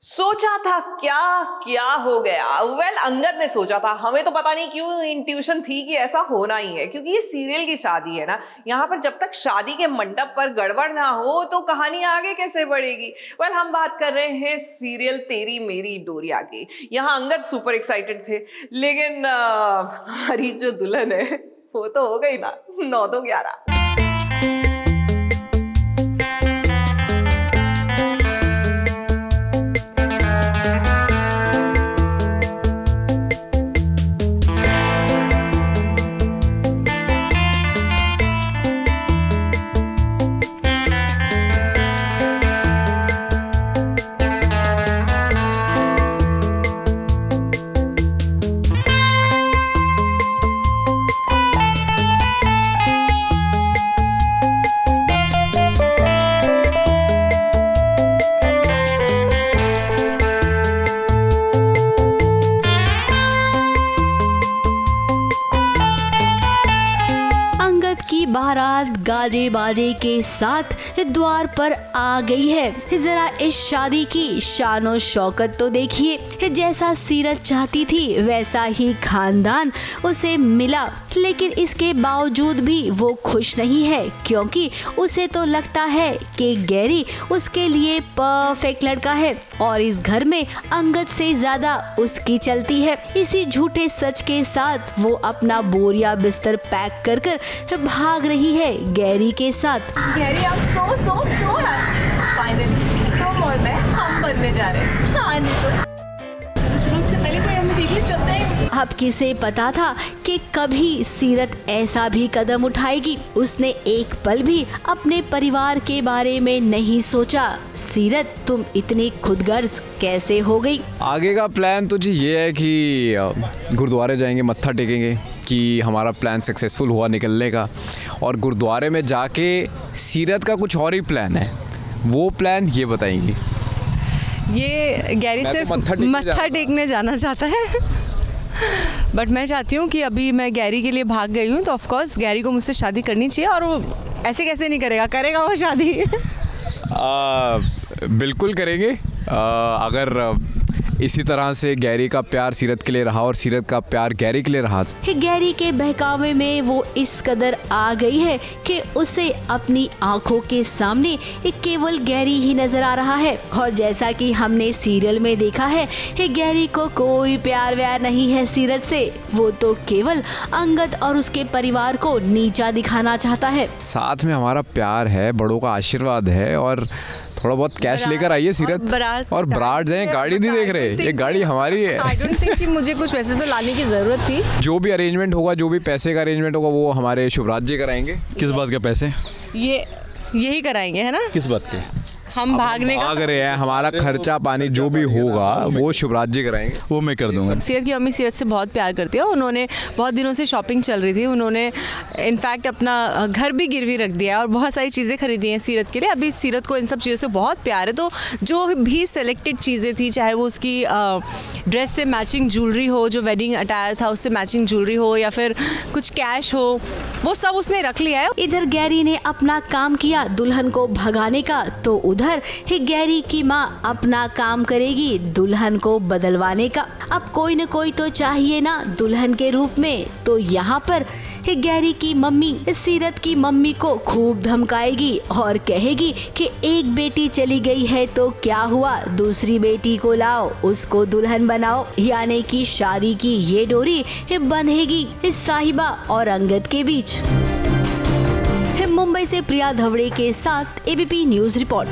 सोचा था क्या क्या हो गया। अंगद ने सोचा था, हमें तो पता नहीं क्यों इंट्यूशन थी कि ऐसा होना ही है, क्योंकि ये सीरियल की शादी है ना। यहाँ पर जब तक शादी के मंडप पर गड़बड़ ना हो तो कहानी आगे कैसे बढ़ेगी। हम बात कर रहे हैं सीरियल तेरी मेरी डोरिया की। यहाँ अंगद सुपर एक्साइटेड थे, लेकिन हमारी जो दुल्हन है वो तो हो गई ना 9-2-11। बारात गाजे बाजे के साथ द्वार पर आ गई है। जरा इस शादी की शानो शौकत तो देखिए। जैसा सीरत चाहती थी वैसा ही खानदान उसे मिला, लेकिन इसके बावजूद भी वो खुश नहीं है, क्योंकि उसे तो लगता है कि गैरी उसके लिए परफेक्ट लड़का है और इस घर में अंगद से ज्यादा उसकी चलती है। इसी झूठे सच के साथ वो अपना बोरिया बिस्तर पैक कर कर भाग रही है गैरी के साथ। गैरी आप सो फाइनली तुम और मैं हम बनने जा रहे हैं। हाँ, नहीं तो शुरू से पहले कोई हम देखिए चलते हैं। अब किसे पता था कि कभी सीरत ऐसा भी कदम उठाएगी। उसने एक पल भी अपने परिवार के बारे में नहीं सोचा। सीरत, तुम इतनी खुदगर्ज कैसे हो गई? आगे का प्लान तो जी ये है कि गुरुद्वारे जाएंगे, मत्था टेकेंगे कि हमारा प्लान सक्सेसफुल हुआ निकलने का, और गुरुद्वारे में जाके सीरत का कुछ और ही प्लान है। वो प्लान ये बताएंगी। ये गैरी सिर्फ मत्था टेकने जाना चाहता है बट मैं चाहती हूँ कि अभी मैं गैरी के लिए भाग गई हूँ तो ऑफ कोर्स गैरी को मुझसे शादी करनी चाहिए, और वो ऐसे कैसे नहीं करेगा वो शादी बिल्कुल करेंगे। अगर इसी तरह से गैरी का प्यार सीरत के लिए रहा और सीरत का प्यार गैरी के लिए रहा। गैरी के बहकावे में वो इस कदर आ गई है कि उसे अपनी आंखों के सामने एक केवल गैरी ही नजर आ रहा है। और जैसा कि हमने सीरियल में देखा है कि गैरी को कोई प्यार व्यार नहीं है सीरत से। वो तो केवल अंगद और उसके परिवार को नीचा दिखाना चाहता है। साथ में हमारा प्यार है, बड़ों का आशीर्वाद है, और थोड़ा बहुत कैश लेकर आइए सीरत। और बरात हैं, गाड़ी नहीं देख रहे, ये गाड़ी हमारी है। आई डोंट थिंक कि मुझे कुछ वैसे तो लाने की जरूरत थी। जो भी अरेंजमेंट होगा, जो भी पैसे का अरेंजमेंट होगा, वो हमारे शुभराज जी कराएंगे। किस बात के पैसे? यही कराएंगे, है ना? किस बात के? हम भागने का भाग रहे हैं, हमारा खर्चा पानी जो भी होगा वो शुभराज जी कराएंगे। वो मैं कर दूंगा। सीरत की मम्मी सीरत से बहुत प्यार करती है। उन्होंने बहुत दिनों से शॉपिंग चल रही थी, उन्होंने इनफैक्ट अपना घर भी गिरवी रख दिया है और बहुत सारी चीज़ें खरीदी हैं सीरत के लिए। अभी सीरत को इन सब चीज़ों से बहुत प्यार है, तो जो भी सेलेक्टेड चीज़ें थी, चाहे वो उसकी ड्रेस से मैचिंग ज्वेलरी हो, जो वेडिंग अटायर था उससे मैचिंग ज्वेलरी हो, या फिर कुछ कैश हो, वो सब उसने रख लिया है। इधर गैरी ने अपना काम किया दुल्हन को भगाने का, तो उधर ही गैरी की माँ अपना काम करेगी दुल्हन को बदलवाने का। अब कोई न कोई तो चाहिए ना दुल्हन के रूप में। तो यहाँ पर गैरी की मम्मी सीरत की मम्मी को खूब धमकाएगी और कहेगी कि एक बेटी चली गई है तो क्या हुआ, दूसरी बेटी को लाओ, उसको दुल्हन बनाओ। यानी कि शादी की ये डोरी बंधेगी साहिबा और अंगद के बीच। मुंबई से प्रिया धवड़े के साथ ABP news report.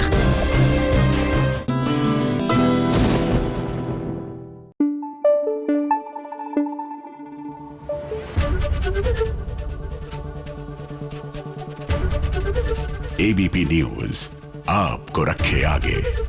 ABP news आपको रखे आगे।